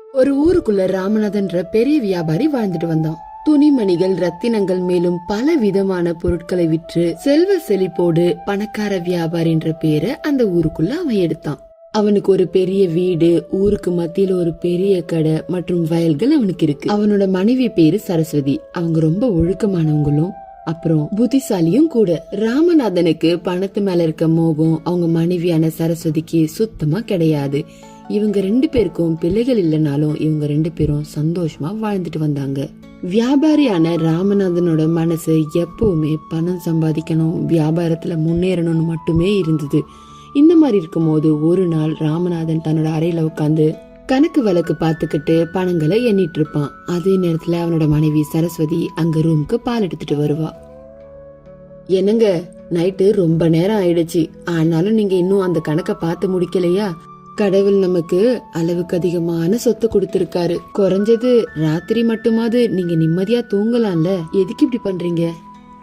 ஒரு ஊருக்குள்ள ராமநாதன்ற பெரிய வியாபாரி வாழ்ந்துட்டு வந்தான். துணிமணிகள், ரத்தினங்கள் மேலும் பல விதமான பொருட்களை விற்று செல்வ செழிப்போடு பணக்கார வியாபாரின்ற பேரை அந்த ஊருக்குள்ள அவன் எடுத்தான். அவனுக்கு ஒரு பெரிய வீடு, ஊருக்கு மத்தியில ஒரு பெரிய கடை மற்றும் வயல்கள் அவனுக்கு இருக்கு. அவனோட மனைவி பேரு சரஸ்வதி. அவங்க ரொம்ப ஒழுக்கமானவங்களும் அப்புறம் புத்திசாலியும் கூட. ராமநாதனுக்கு பணத்து மேல இருக்க மோகம் அவங்க மனைவியான சரஸ்வதிக்கு சுத்தமா கிடையாது. இவங்க 2 பேருக்கும் பிள்ளைகள் இல்லைனாலும் இவங்க 2 பேரும் சந்தோஷமா வாழ்ந்துட்டு வந்தாங்க. வியாபாரியான ராமநாதனோட மனசு எப்பவுமே பணம் சம்பாதிக்கணும், வியாபாரத்துல முன்னேறணும்னு மட்டுமே இருந்தது. இந்த மாதிரி இருக்கும் போது ஒரு நாள் ராமநாதன் தன்னோட அறையில உட்காந்து கணக்கு வழக்கு பாத்துக்கிட்டு பணங்களை எண்ணிட்டு இருப்பான். அதே நேரத்துல அவனோட மனைவி சரஸ்வதி அங்க ரூமுக்கு பால் எடுத்துட்டு வருவா. என்னங்க, நைட்டு ரொம்ப நேரம் ஆயிடுச்சு, ஆனாலும் நீங்க இன்னும் அந்த கணக்கை பார்த்து முடிக்கலையா? கடவுள் நமக்கு அளவுக்கு அதிகமான சொத்து கொடுத்திருக்காரு. குறைஞ்சது ராத்திரி மட்டுமாவது நீங்க நிம்மதியா தூங்கலாம்ல. எதுக்கு இப்படி பண்றீங்க?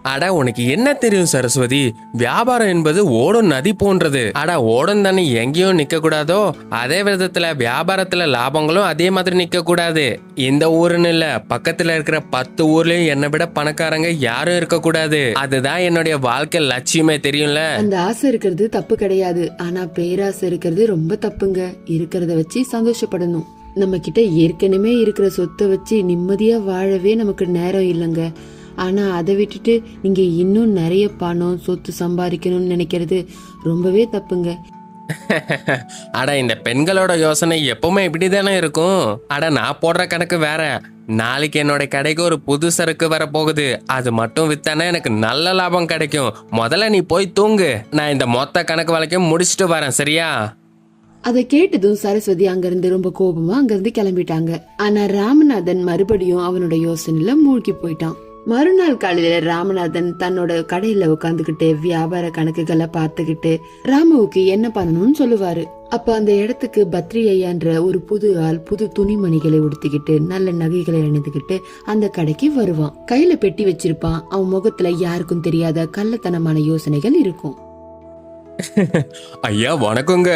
அட, உனக்கு என்ன தெரியும் சரஸ்வதி? வியாபாரம் என்பது ஓடும் நதி போன்றது. அட, ஓடும் தானே எங்கேயும் நிக்க கூடாதோ, அதே விதத்துல வியாபாரத்துல லாபங்களும் அதே மாதிரி நிக்க கூடாது. இந்த ஊருன்னு இல்ல, பக்கத்துல இருக்கிற 10 ஊர்லயும் என்னை விட பணக்காரங்க யாரும் இருக்க கூடாது. அதுதான் என்னுடைய வாழ்க்கை லட்சியமே, தெரியும்ல. அந்த ஆசை இருக்கிறது தப்பு கிடையாது, ஆனா பேராசை இருக்கிறது ரொம்ப தப்புங்க. இருக்கிறத வச்சு சந்தோஷப்படணும். நம்ம கிட்ட ஏற்கனவே இருக்கிற சொத்தை வச்சு நிம்மதியா வாழவே நமக்கு நேரம் இல்லைங்க. ஆனா அதை விட்டுட்டு நீங்க இன்னும் நிறைய பணம் சொத்து சம்பாதிக்கணும்னு நினைக்கிறது ரொம்பவே தப்புங்க. அட, இந்த பெண்களோட யோசனை எப்பவுமே இப்படிதானே இருக்கும். அட, நான் போடுற கணக்கு வேற. நாளைக்கு என்னோட கடைக்கு ஒரு புது சரக்கு வர போகுது. அது மட்டும் வித்தானே எனக்கு நல்ல லாபம் கிடைக்கும். முதல்ல நீ போய் தூங்கு, நான் இந்த மொத்த கணக்கு வழக்கையும் முடிச்சுட்டு வரேன், சரியா? அதை கேட்டதும் சரஸ்வதி அங்கிருந்து ரொம்ப கோபமா அங்கிருந்து கிளம்பிட்டாங்க. ஆனா ராமநாதன் மறுபடியும் அவனோட யோசனையில மூழ்கி போயிட்டான். மறுநாள் காலையில ராமநாதன் தன்னோட கடையில உட்காந்துக்கிட்டு வியாபார கணக்குகளை பார்த்துக்கிட்டு ராமுவுக்கு என்ன பண்ணணும்னு சொல்லுவாரு. அப்ப அந்த இடத்துக்கு பத்ரி ஐயான்ற ஒரு புது ஆள் புது துணிமணிகளை உடுத்திக்கிட்டு நல்ல நகைகளை அணிந்துகிட்டு அந்த கடைக்கு வருவான். கையில பெட்டி வச்சிருப்பான். அவன் முகத்துல யாருக்கும் தெரியாத கள்ளத்தனமான யோசனைகள் இருக்கும். ஐயா வணக்கங்க,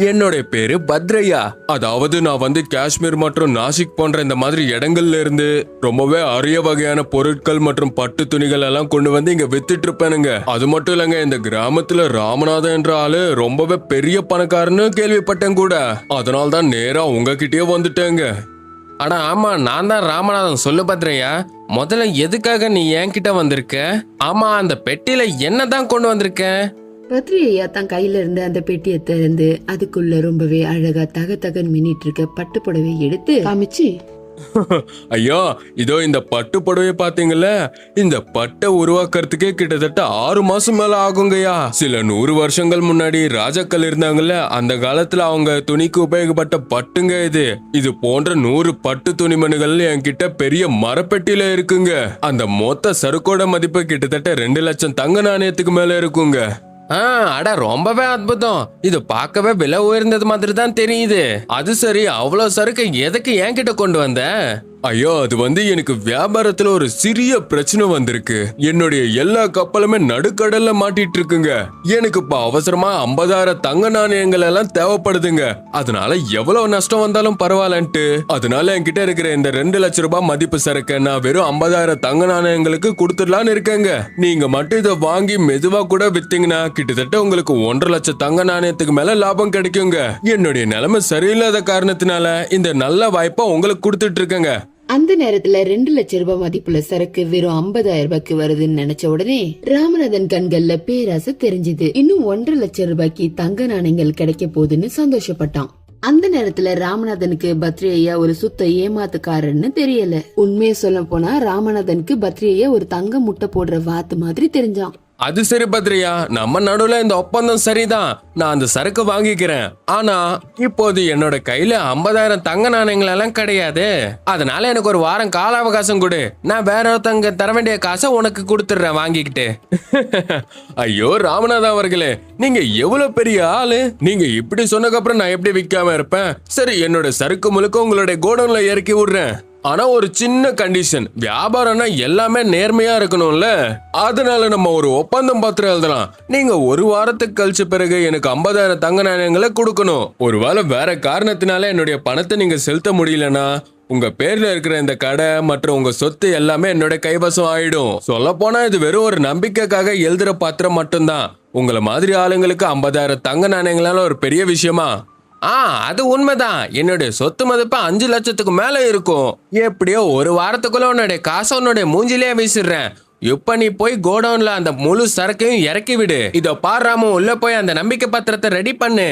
என்னோட பேரு பத்ரையா. அதாவது நான் காஷ்மீர் மற்றும் நாசிக் போன்ற இந்த மாதிரி இடங்கள்ல இருந்து ரொம்பவே அரிய வகையான பொருட்கள் மற்றும் பட்டு துணிகள் எல்லாம் கொண்டு வந்து இங்க வித்துட்டு இருப்பேனுங்க. அது மட்டும் இல்லங்க, இந்த கிராமத்துல ராமநாதன் என்ற ஆளு ரொம்பவே பெரிய பணக்காரன்னு கேள்விப்பட்டேன் கூட. அதனால்தான் நேரா உங்ககிட்டயே வந்துட்டேங்க. ஆனா ஆமா, நான் தான் ராமநாதன். சொல்லு பத்ரையா, முதல்ல எதுக்காக நீ என்கிட்ட வந்திருக்க? ஆமா, அந்த பெட்டியில என்னதான் கொண்டு வந்திருக்க? பத்ரி ஐயா தன் கையில இருந்து அந்த பெட்டியை திறந்து அதுக்குள்ள ரொம்பவே அழகா தகன்னு மின்னிட்டு இருக்க பட்டு புடவை எடுத்து காமிச்சு, ஐயா இதோ இந்த பட்டு புடவை பாத்தீங்கல்ல, இந்த பட்டை உருவாக்குறதுக்கே கிட்டத்தட்ட 6 மாசம் மேல ஆகுங்கய்யா. சில 100 வருஷங்கள் முன்னாடி ராஜாக்கள் இருந்தாங்கல்ல, அந்த காலத்துல அவங்க துணிக்கு உபயோகப்பட்ட பட்டுங்க இது. இது போன்ற 100 பட்டு துணிமணிகள் என்கிட்ட பெரிய மரப்பெட்டியில இருக்குங்க. அந்த மொத்த சறுக்கோட மதிப்பு கிட்டத்தட்ட 2 லட்சம் தங்க நாணயத்துக்கு மேல இருக்குங்க. அட, ரொம்பவே அற்புதம். இது பார்க்கவே விலை உயர்ந்தது மாதிரி தான் தெரியுது. அது சரி, அவ்வளவு சரக்கு எதுக்கு என்கிட்ட கொண்டு வந்த? ஐயோ, அது எனக்கு வியாபாரத்துல ஒரு சிறிய பிரச்சனை வந்திருக்கு. என்னுடைய எல்லா கப்பலுமே நடுக்கடல்ல மாட்டிட்டு இருக்குங்க. எனக்கு இப்ப அவசரமா 50,000 தங்க நாணயங்கள் எல்லாம் தேவைப்படுதுங்க. அதனால எவ்வளவு நஷ்டம் வந்தாலும் பரவாயில்லன்ட்டு அதனால என்கிட்ட இருக்கிற இந்த 2 லட்சம் ரூபாய் மதிப்பு சரக்கு நான் வெறும் 50,000 தங்க நாணயங்களுக்கு கொடுத்துடலான்னு இருக்கேங்க. நீங்க மட்டும் இதை வாங்கி மெதுவா கூட வித்தீங்கன்னா கிட்டத்தட்ட உங்களுக்கு 1.5 லட்சம் தங்க நாணயத்துக்கு மேல லாபம் கிடைக்குங்க. என்னுடைய நிலைமை சரியில்லாத காரணத்தினால இந்த நல்ல வாய்ப்பை உங்களுக்கு கொடுத்துட்டு இருக்கேங்க. அந்த நேரத்துல 2 லட்சம் ரூபாய் மதிப்புள்ள சரக்கு வெறும் 50,000 ரூபாய்க்கு வருதுன்னு நினைச்ச உடனே ராமநாதன் கண்கள்ல பேராசை தெரிஞ்சது. இன்னும் 1.5 லட்சம் ரூபாய்க்கு தங்க நாணயங்கள் கிடைக்க போகுதுன்னு சந்தோஷப்பட்டான். அந்த நேரத்துல ராமநாதனுக்கு பத்ரி ஐயா ஒரு சுத்த ஏமாத்துக்காரன்னு தெரியல. உண்மையை சொல்ல போனா ராமநாதனுக்கு பத்ரி ஐயா ஒரு தங்க முட்டை போடுற வாத்து மாதிரி தெரிஞ்சான். அது சரி பத்ரியா, நம்ம நடுவுல இந்த ஒப்பந்தம் சரிதான். நான் அந்த சரக்கு வாங்கிக்கிறேன். ஆனா இப்போது என்னோட கையில 50,000 தங்க நாணயங்கள் எல்லாம் கிடையாது. அதனால எனக்கு ஒரு வாரம் கால அவகாசம் கொடு. நான் வேற ஒருத்தங்க தர வேண்டிய காசை உனக்கு கொடுத்துடுறேன் வாங்கிக்கிட்டு. ஐயோ ராமநாதன் அவர்களே, நீங்க எவ்வளவு பெரிய ஆளு. நீங்க இப்படி சொன்னதுக்கு அப்புறம் நான் எப்படி விற்காம இருப்பேன்? சரி, என்னோட சரக்கு முழுக்க உங்களுடைய கோடவுன்ல இறக்கி விடுறேன். ஆனா ஒரு சின்ன கண்டிஷன், வியாபாரம்னா எல்லாமே நேர்மையா இருக்கணும்ல. அதனால நம்ம ஒரு ஒப்பந்தம் பத்திரம் எழுதலாம். நீங்க ஒரு வாரத்துக்கு கழிச்ச பிறகு எனக்கு 50,000 தங்க நாணயங்களை கொடுக்கணும். ஒருவேளை வேற காரணத்தினால என்னுடைய பணத்தை நீங்க செலுத்த முடியலன்னா உங்க பேர்ல இருக்கிற இந்த கடை மற்றும் உங்க சொத்து எல்லாமே என்னோட கைவசம் ஆயிடும். சொல்ல போனா இது வெறும் ஒரு நம்பிக்கைக்காக எழுதுற பத்திரம் மட்டும்தான். உங்களை மாதிரி ஆளுங்களுக்கு 50,000 தங்க நாணயங்களால ஒரு பெரிய விஷயமா? அது உண்மைதான். என்னுடைய சொத்து மதிப்பு 5 லட்சத்துக்கு மேல இருக்கும். எப்படியோ ஒரு வாரத்துக்குள்ள உன்னுடைய காசை உன்னுடைய மூஞ்சிலே வீசிடுறேன். இப்ப நீ போய் கோடவுன்ல அந்த முழு சரக்கையும் இறக்கி விடு. இதோ பாரு ராமு, உள்ள போய் அந்த நம்பிக்கை பத்திரத்தை ரெடி பண்ணு.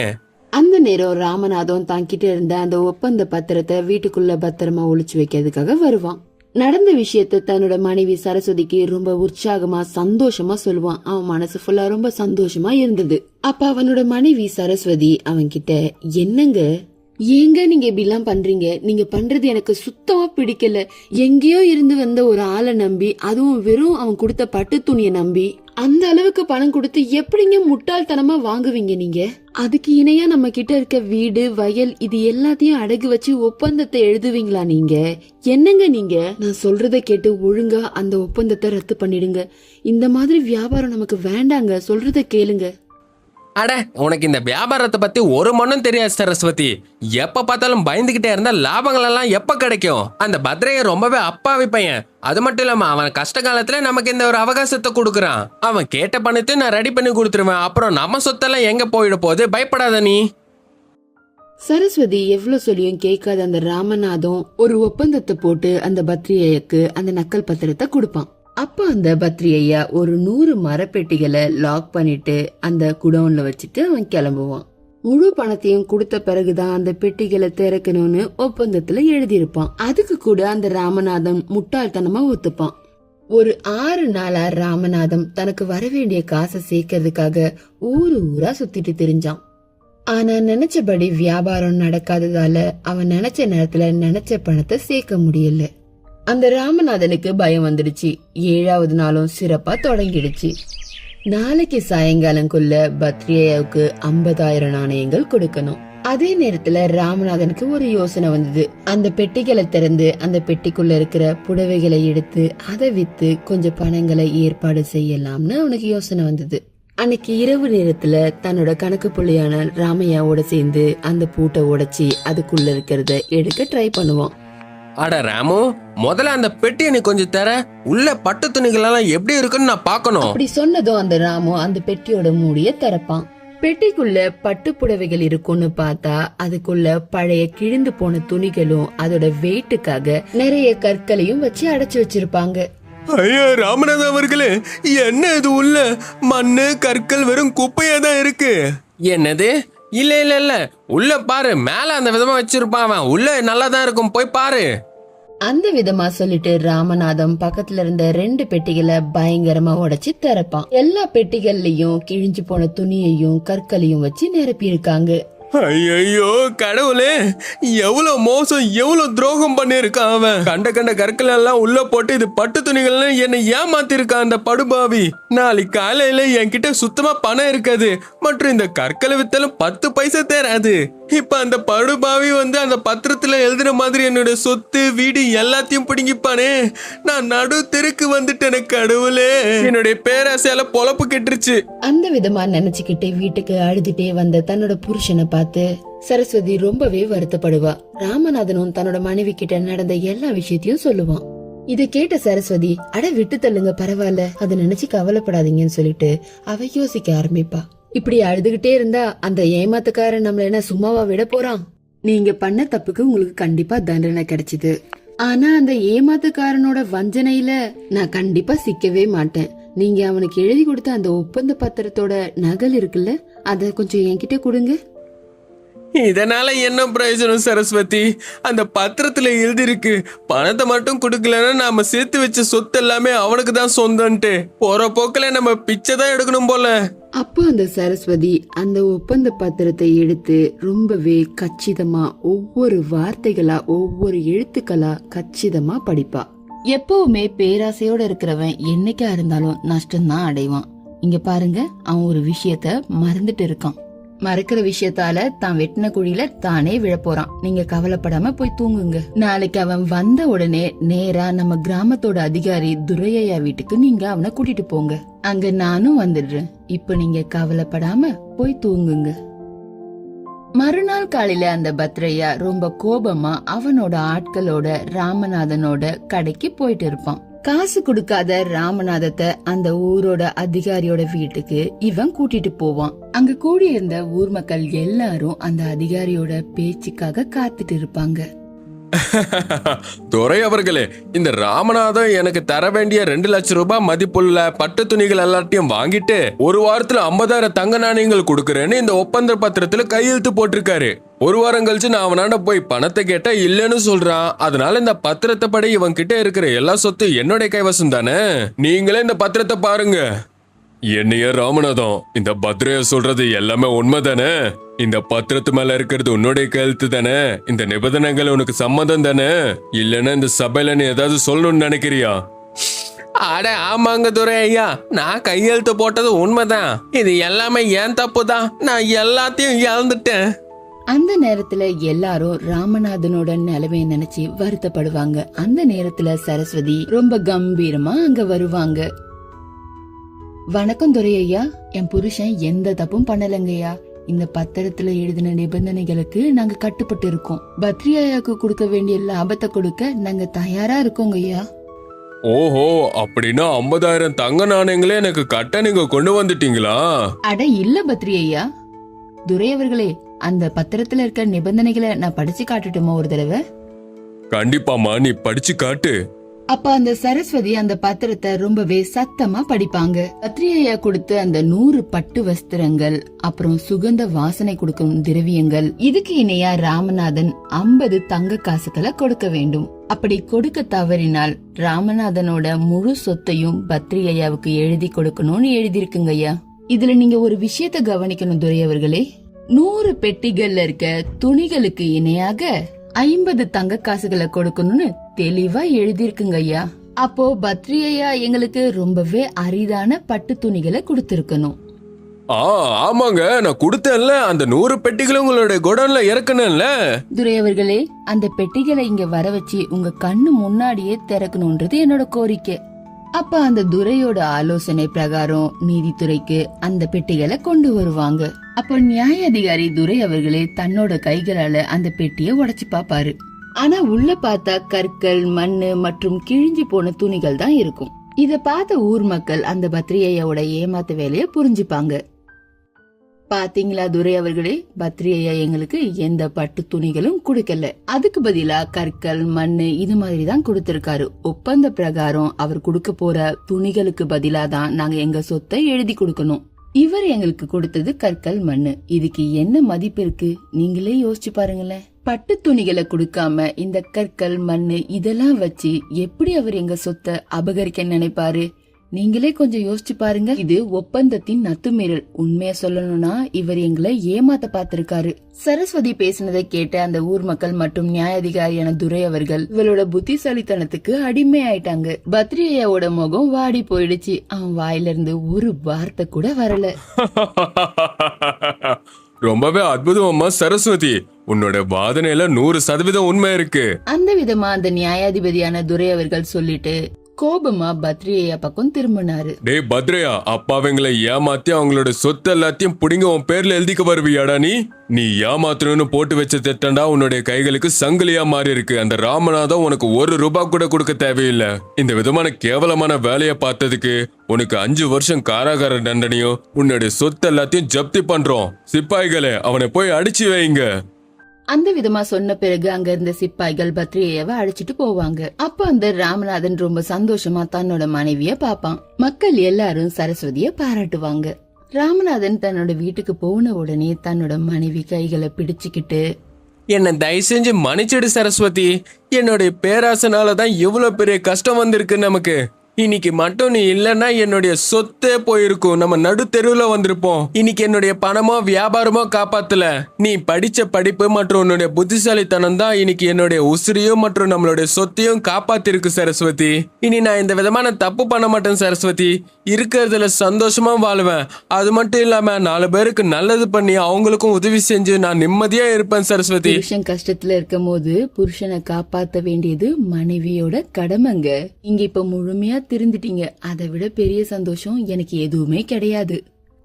அந்த நேரம் ராமநாதன் தாங்கிட்ட இருந்த அந்த ஒப்பந்த பத்திரத்தை வீட்டுக்குள்ள பத்திரமா ஒளிச்சு வைக்கிறதுக்காக வருவான். நடந்த விஷயத்த தன்னோட மனைவி சரஸ்வதிக்கு ரொம்ப உற்சாகமா சந்தோஷமா சொல்லுவான். அவன் மனசு ஃபுல்லா ரொம்ப சந்தோஷமா இருந்தது. அப்ப அவனோட மனைவி சரஸ்வதி அவன்கிட்ட, என்னங்க ஏங்க நீங்க இப்படி எல்லாம் பண்றீங்க? நீங்க பண்றது எனக்கு சுத்தமா பிடிக்கல. எங்கேயோ இருந்து வந்த ஒரு ஆளை நம்பி, அதுவும் வெறும் அவன் கொடுத்த பட்டு துணியை நம்பி அந்த அளவுக்கு பணம் கொடுத்து எப்படிங்க முட்டாள்தனமா வாங்குவீங்க நீங்க? அதுக்கு இணையா நம்ம கிட்ட இருக்க வீடு, வயல் இது எல்லாத்தையும் அடகு வச்சு ஒப்பந்தத்தை எழுதுவீங்களா நீங்க? என்னங்க நீங்க? நான் சொல்றத கேட்டு ஒழுங்கா அந்த ஒப்பந்தத்தை ரத்து பண்ணிடுங்க. இந்த மாதிரி வியாபாரம் நமக்கு வேண்டாங்க. சொல்றத கேளுங்க. அட, உனக்கு இந்த வியாபாரத்தை பத்தி ஒரு மண்ணும் தெரியாது சரஸ்வதி. எப்ப பார்த்தாலும் பயந்துகிட்டே இருந்தா லாபங்கள் எல்லாம் எப்ப கிடைக்கும்? அந்த பத்ரைய ரொம்பவே அப்பாவி பையன். அது மட்டும் இல்லாம அவன் கஷ்ட காலத்துல நமக்கு இந்த ஒரு அவகாசத்தை கொடுக்கறான். அவன் கேட்ட பணத்தை நான் ரெடி பண்ணி கொடுத்துருவேன். அப்புறம் நம்ம சொத்தெல்லாம் எங்க போயிட போகுது? பயப்படாத நீ. சரஸ்வதி எவ்வளவு சொல்லியும் கேட்காத அந்த ராமநாதம் ஒரு ஒப்பந்தத்தை போட்டு அந்த பத்ரியைக்கு அந்த நக்கல் பத்திரத்தை கொடுப்பான். அப்ப அந்த பத்ரியையா ஒரு 100 மரப்பெட்டிகளை லாக் பண்ணிட்டு அந்த குடோன்ல வச்சுட்டு அவன் கிளம்புவான். முழு பணத்தையும் கொடுத்த பிறகுதான் அந்த பெட்டிகளை திறக்கணும்னு ஒப்பந்தத்துல எழுதியிருப்பான். அதுக்கு கூட அந்த ராமநாதம் முட்டாள்தனமா ஒத்துப்பான். ஒரு 6 நாளா ராமநாதம் தனக்கு வர வேண்டிய காசை சேர்க்கறதுக்காக ஊரா சுத்திட்டு திரிஞ்சான். ஆனா நினைச்சபடி வியாபாரம் நடக்காததால அவன் நினைச்ச நேரத்துல நினைச்ச பணத்தை சேர்க்க முடியல. அந்த ராமநாதனுக்கு பயம் வந்துடுச்சு. 7வது நாளும் சிறப்பா தொடங்கிடுச்சு. நாளைக்கு சாயங்காலங்குள்ள பத்ரியாவுக்கு 50,000 நாணயங்கள் கொடுக்கணும். அதே நேரத்துல ராமநாதனுக்கு ஒரு யோசனை வந்தது. அந்த பெட்டிகளை திறந்து அந்த பெட்டிக்குள்ள இருக்கிற புடவைகளை எடுத்து அதை வித்து கொஞ்சம் பணங்களை ஏற்பாடு செய்யலாம்னு அவனுக்கு யோசனை வந்தது. அன்னைக்கு இரவு நேரத்துல தன்னோட கணக்கு புள்ளியான ராமையாவோட சேர்ந்து அந்த பூட்டை உடைச்சி அதுக்குள்ள இருக்கிறத எடுக்க ட்ரை பண்ணுவான். அட ராமு, முதல்ல அந்த பெட்டியை நீ கொஞ்சம் தர. உள்ள பட்டு துணிகள் எல்லாம் எப்படி இருக்குன்னு நான் பாக்கணும். அப்படி சொன்னதும் அந்த ராமு அந்த பெட்டியோட மூடிய திறப்பான். பெட்டிக்குள்ள பட்டு புடவைகள் இருக்கும்னு பார்த்தா அதுக்குள்ள பழைய கிழிந்து போன துணிகளும் அதோட வெயிட்டுக்காக நிறைய கற்களையும் வச்சு அடைச்சு வச்சிருப்பாங்க. ஐயா ராமநாதன் அவர்களே, என்ன இது? உள்ள மண்ணு கற்கள் வெறும் குப்பையா தான் இருக்கு. என்னது? இல்ல இல்ல இல்ல, உள்ள பாரு, மேல அந்த விதமா வச்சிருப்பான். உள்ள நல்லா தான் இருக்கும், போய் பாரு. அந்த விதமா சொல்லிட்டு ராமநாதம் பக்கத்துல இருந்த 2 பெட்டிகளை பயங்கரமா உடைச்சு திறப்பான். எல்லா பெட்டிகள்லயும் கிழிஞ்சு போன துணியையும் கற்களையும் வச்சு நிரப்பி இருக்காங்க. ஐயோ கடவுளே, எவ்வளவு மோசம், எவ்வளவு துரோகம் பண்ணிருக்கான் அவன். கண்ட கற்கள் எல்லாம் உள்ள போட்டு இது பட்டு துணிகள் என்னை ஏமாத்திருக்கான் அந்த படுபாவி. நாளைக்கு காலையில என்கிட்ட சுத்தமா பணம் இருக்காது மற்றும் இந்த கற்களை வித்தாலும் 10 பைசா தேராது. இப்ப அந்த படுபாவி அந்த பத்திரத்துல எழுதுற மாதிரி என்னோட சொத்து வீடு எல்லாத்தையும் பிடுங்கிப்பானே. நான் நடு தெருக்கு வந்துட்டேன் கடவுளே. என்னுடைய பேராசையால பொழப்பு கெட்டுருச்சு. அந்த விதமா நினைச்சுக்கிட்டு வீட்டுக்கு அழுதுட்டே வந்த தன்னோட புருஷனை பார்த்து சரஸ்வதி ரொம்பவே வருத்தப்படுவா. ராமநாதனும் தன்னோட மனைவி கிட்ட நடந்த எல்லா விஷயத்தையும் சொல்லுவான். இத கேட்ட சரஸ்வதி, அட விட்டு தள்ளுங்க, பரவாயில்ல, அதை நினைச்சு கவலைப்படாதீங்கன்னு சொல்லிட்டு அவ யோசிக்க ஆரம்பிப்பா. இப்படி அழுதுகிட்டே இருந்தா அந்த ஏமாத்துக்காரன் நம்மள என்ன சும்மாவா விட போறான்? நீங்க பண்ண தப்புக்கு உங்களுக்கு கண்டிப்பா தண்டனை கிடைச்சது. ஆனா அந்த ஏமாத்துக்காரனோட வஞ்சனையில நான் கண்டிப்பா சிக்கவே மாட்டேன். நீங்க அவனுக்கு எழுதி கொடுத்த அந்த ஒப்பந்த பத்திரத்தோட நகல் இருக்குல்ல, அத கொஞ்சம் என்கிட்ட கொடுங்க. இதனால என்ன பிரயோஜனம் சரஸ்வதி? அந்த பத்திரத்துல எழுதிருக்கு, பணத்தை மட்டும் கொடுக்கலன்னா நாம சேர்த்து வச்ச சொத்து எல்லாமே அவனுக்கு தான் சொந்தம்ட்டு. போற போக்குல நம்ம பிச்சை தான் எடுக்கணும் போல. அப்போ அந்த சரஸ்வதி அந்த ஒப்பந்த பத்திரத்தை எடுத்து ரொம்பவே கச்சிதமா ஒவ்வொரு வார்த்தைகளா ஒவ்வொரு எழுத்துக்களா கச்சிதமா படிப்பா. எப்பவுமே பேராசையோட இருக்கிறவன் என்னைக்கா இருந்தாலும் நஷ்டம்தான் அடைவான். இங்க பாருங்க, அவன் ஒரு விஷயத்த மறந்துட்டு இருக்கான். மறக்கிற விஷயத்தால தான் வெட்டின குழியில தானே விழப்போறான். நீங்க கவலைப்படாம போய் தூங்குங்க. நாளைக்கு அவன் வந்த உடனே நேரா நம்ம கிராமத்தோட அதிகாரி துரையா வீட்டுக்கு நீங்க அவனை கூட்டிட்டு போங்க. அங்க நானும் வந்துடுறேன். இப்ப நீங்க கவலைப்படாம போய் தூங்குங்க. மறுநாள் காலையில அந்த பத்ரையா ரொம்ப கோபமா அவனோட ஆட்களோட ராமநாதனோட கடைக்கு போயிட்டு இருப்பான். காசு கொடுக்காத ராமநாதத்தை அந்த ஊரோட அதிகாரியோட வீட்டுக்கு இவன் கூட்டிட்டு போவான். அங்க கூடியிருந்த ஊர் மக்கள் எல்லாரும் அந்த அதிகாரியோட பேச்சுக்காக காத்துட்டு இருப்பாங்க. துரை அவர்களே, இந்த ராமநாதன் எனக்கு தர வேண்டிய 2 லட்சம் ரூபாய் மதிப்புள்ள பட்டு துணிகள் எல்லாத்தையும் வாங்கிட்டு ஒரு வாரத்துல 50,000 தங்க நாணயங்கள் கொடுக்கறேன்னு இந்த ஒப்பந்த பத்திரத்துல கையெழுத்து போட்டிருக்காரு. ஒரு வாரம் கழிச்சு நான் அவனாண்ட போய் பணத்தை கேட்டா இல்லன்னு சொல்றான். அதனால இந்த பத்திரத்தை படி இவன் கிட்ட இருக்கிற எல்லா சொத்து என்னுடைய கைவசம் தானே. நீங்களே இந்த பத்திரத்தை பாருங்க. என்னைய ராமநாதம், இந்த பத்ரையா சொல்றது எல்லாமே உண்மைதானே? இந்த பத்திரத்து மேல இருக்கிறது உன்னுடைய கையெழுத்து தானே? இந்த நிபந்தனைகள் உனக்கு சம்மதம் தானே? இல்லன்னா இந்த சபையில நீ ஏதாவது சொல்லணும்னு நினைக்கிறியா? அட ஆமாங்க துரை ஐயா, நான் கையெழுத்து போட்டது உண்மைதான். இது எல்லாமே ஏன் தப்பு தான். நான் எல்லாத்தையும் இழந்துட்டேன். அந்த நேரத்துல எல்லாரும் ராமநாதனோட நிலைமைய நினைச்சு வருத்தப்படுவாங்க. அந்த நேரத்துல சரஸ்வதி ரொம்ப கம்பீரமா அங்க வருவாங்க. வணக்கம் துரையா, என் புருஷன் எந்த தப்பும் பண்ணலங்கய்யா. இந்த பத்திரத்துல எழுதின நிபந்தனைகளுக்கு நாங்க கட்டுப்பட்டு இருக்கோம். பத்ரியாக்கு கொடுக்க வேண்டிய லாபத்தை கொடுக்க நாங்க தயாரா இருக்கோங்க ஐயா. ஓஹோ, அப்படின்னா 50,000 தங்க நாணயங்களே எனக்கு கட்ட நீங்க கொண்டு வந்துட்டீங்களா? அட இல்ல பத்ரியையா, துரை அவர்களே, அந்த பத்திரத்துல இருக்க நிபந்தனைகளை நான் படிச்சு காட்டட்டுமா ஒரு தடவை? கண்டிப்பாமா, நீ படிச்சு காட்டு. அப்ப அந்த சரஸ்வதி அந்த பத்திரத்தை ரொம்பவே சத்தமா படிப்பாங்க. பத்ரியையா கொடுத்து அந்த 100 பட்டு வஸ்திரங்கள், அப்புறம் சுகந்த வாசனை கொடுக்கும் திரவியங்கள், இதுக்கு இணையா ராமநாதன் 50 தங்க காசுகளை கொடுக்க வேண்டும். அப்படி கொடுக்க தவறினால் ராமநாதனோட முழு சொத்தையும் பத்ரியையாவுக்கு எழுதி கொடுக்கணும்னு எழுதிருக்குங்க ஐயா. இதுல நீங்க ஒரு விஷயத்த கவனிக்கணும் துரை அவர்களே. 100 பெட்டிகள்ல இருக்க துணிகளுக்கு இணையாக 50 தங்க காசுகளை கொடுக்கணும்னு தெளிவா எழுதிருக்குங்க ஐயா. அப்போ பத்ரியையா எங்களுக்கு ரொம்பவே அரிதான பட்டு துணிகளை கொடுத்திருக்கணும். ஆமாங்க, நான் கொடுத்தேன்ல. அந்த 100 பெட்டிகளும் உங்களுடைய குடோன்ல இறக்கணும்ல. துரை அவர்களே, அந்த பெட்டிகளை இங்க வர வச்சு உங்க கண்ணு முன்னாடியே திறக்கணும்ன்றது என்னோட கோரிக்கை. அப்ப அந்த துரையோட ஆலோசனை பிரகாரம் நீதித்துறைக்கு அந்த பெட்டிகளை கொண்டு வருவாங்க. அப்ப நியாய அதிகாரி துரை அவர்களே தன்னோட கைகளால அந்த பெட்டியை உடைச்சு பாப்பாரு. ஆனா உள்ள பார்த்தா கற்கள், மண்ணு மற்றும் கிழிஞ்சு போன துணிகள் தான் இருக்கும். இத பார்த்த ஊர் மக்கள் அந்த பத்ரியையாவோட ஏமாத்து வேலைய புரிஞ்சுப்பாங்க. பாத்தீங்களா துரை அவர்களே, பத்ரியையா எங்களுக்கு எந்த பட்டு துணிகளும் கொடுக்கல. அதுக்கு பதிலா கற்கள், மண்ணு இது மாதிரி தான் கொடுத்திருக்காரு. ஒப்பந்த பிரகாரம் அவர் கொடுக்க போற துணிகளுக்கு பதிலா தான் நாங்க எங்க சொத்தை எழுதி கொடுக்கணும். இவர் எங்களுக்கு கொடுத்தது கற்கள், மண்ணு. இதுக்கு என்ன மதிப்பு இருக்கு நீங்களே யோசிச்சு பாருங்களேன். பட்டு துணிகளை கொடுக்காம இந்த கற்கள், மண்ணு இதெல்லாம் வச்சு எப்படி அவர் எங்க சொத்தை அபகரிக்க நினைப்பாரு? நீங்களே கொஞ்சம் யோசிச்சு பாருங்க. இது ஒப்பந்தத்தின் நத்துமீறல். உண்மையா சொல்லணும்னா இவர் எங்களை ஏமாத்த பாத்திருக்காரு. சரஸ்வதி பேசினதை கேட்ட அந்த ஊர் மக்கள் மற்றும் நியாயாதிகாரியான துரை அவர்கள் இவளோட புத்திசாலித்தனத்துக்கு அடிமை ஆயிட்டாங்க. பத்ரியையாவோட முகம் வாடி போயிடுச்சு. அவன் வாயில இருந்து ஒரு வார்த்தை கூட வரல. ரொம்பவே அற்புதமா சரஸ்வதி, உன்னோட வாதனையில 100% உண்மை இருக்கு. அந்த விதமா அந்த நியாயாதிபதியான துரை அவர்கள் சொல்லிட்டு கோபமா பத்ரியையா பக்கம் திரும்பினாரு. டேய் பத்ரையா, அப்பாவங்களை ஏமாத்தி அவங்களோட சொத்து எல்லாத்தையும் புடிங்க உன் பேர்ல எழுதிக்க வருவியாடா? நீ ஏமாத்தணும்னு போட்டு வச்ச திட்டண்டா உன்னுடைய கைகளுக்கு சங்கிலியா மாறி இருக்கு. அந்த ராமநாதன் உனக்கு 1 ரூபாய் கூட கொடுக்க தேவையில்லை. இந்த விதமான கேவலமான வேலையை பார்த்ததுக்கு உனக்கு 5 வருஷம் காராகார தண்டனையும் உன்னுடைய சொத்து எல்லாத்தையும் ஜப்தி பண்றோம். சிப்பாய்களே, அவனை போய் அடிச்சு வைங்க. அந்த விதமா சொன்ன பிறகு அங்க இருந்த சிப்பாய்கள் பத்ரியையாவை அழைச்சிட்டு போவாங்க. அப்ப அந்த ராமநாதன் ரொம்ப சந்தோஷமா தன்னோட மனைவிய பாப்பான். மக்கள் எல்லாரும் சரஸ்வதிய பாராட்டுவாங்க. ராமநாதன் தன்னோட வீட்டுக்கு போன உடனே தன்னோட மனைவி கைகளை பிடிச்சுக்கிட்டு, என்ன தயவு செஞ்சு மன்னிச்சிடு சரஸ்வதி. என்னுடைய பேராசனாலதான் இவ்வளவு பெரிய கஷ்டம் வந்திருக்கு நமக்கு. இன்னைக்கு மட்டும் நீ இல்லைன்னா என்னுடைய சொத்தே போயிருக்கும். நம்ம நடு தெருவுல வந்திருப்போம். இன்னைக்கு என்னுடைய பணமோ வியாபாரமோ காப்பாத்தல. நீ படிச்ச படிப்பு மற்றும் உன்னுடைய புத்திசாலித்தனம் தான் இன்னைக்கு என்னுடைய உசிரியும் மற்றும் நம்மளுடைய சொத்தையும் காப்பாத்திருக்கு சரஸ்வதி. இனி நான் இந்த விதமான தப்பு பண்ண மாட்டேன் சரஸ்வதி. இருக்கிறதுல சந்தோஷமா வாழுவேன். அது மட்டும் இல்லாம 4 பேருக்கு நல்லது பண்ணி அவங்களுக்கும் உதவி செஞ்சு நான் நிம்மதியா இருப்பேன் சரஸ்வதி. புருஷன் கஷ்டத்துல இருக்கும் போது புருஷனை காப்பாத்த வேண்டியது மனைவியோட கடமைங்க. இங்க இப்ப முழுமையா திருந்துட்டீங்க. அதை விட பெரிய சந்தோஷம் எனக்கு எதுவுமே கிடையாது.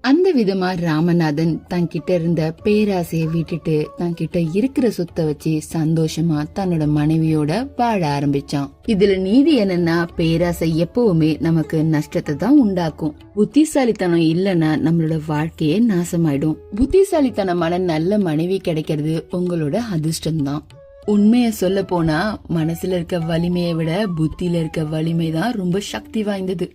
அந்த விதமா ராமநாதன் தன்கிட்ட இருந்த பேராசையை விட்டுட்டு தன்கிட்ட இருக்கிற சொத்தை வச்சு சந்தோஷமா தன்னோட மனைவியோட வாழ ஆரம்பிச்சான். இதுல நீதி என்னன்னா, பேராசை எப்பவுமே நமக்கு நஷ்டத்தை தான் உண்டாக்கும். புத்திசாலித்தனம் இல்லைன்னா நம்மளோட வாழ்க்கையே நாசமாயிடும். புத்திசாலித்தனமான நல்ல மனைவி கிடைக்கிறது உங்களோட அதிர்ஷ்டம்தான். உண்மைய சொல்ல போனா மனசுல இருக்க வலிமையை விட புத்தியில இருக்க வலிமை தான் ரொம்ப சக்தி வாய்ந்தது.